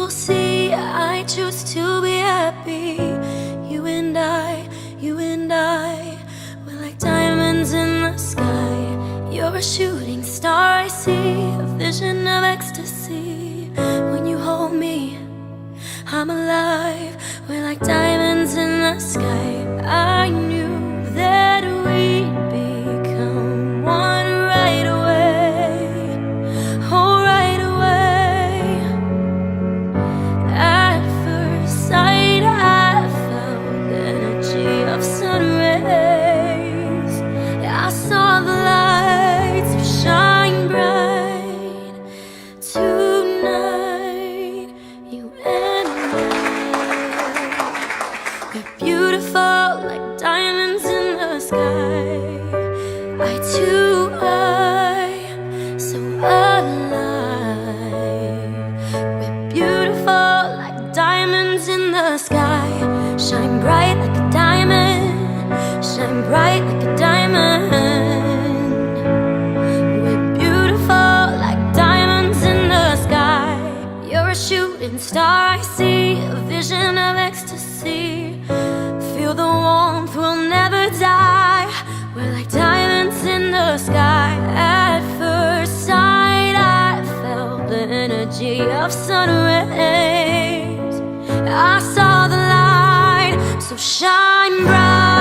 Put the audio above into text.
will see I choose to be happy. You and I, we're like diamonds in the sky. You're a shooting star, I see a vision of ecstasy. When you hold me, I'm alive. We're like diamonds in the sky. I knew that we'd become one right away. Oh, right away. At first sight, I felt the energy of sun rays. I saw the lights shine bright tonight. You and we're beautiful like diamonds in the sky. I too am so alive. We're beautiful like diamonds in the sky. Shine bright like a diamond. Shine bright like a diamond. We're beautiful like diamonds in the sky. You're a shooting star, I see a vision of ecstasy. Feel the warmth, we'll never die. We're like diamonds in the sky. At first sight, I felt the energy of sun rays. I saw the light, so shine bright.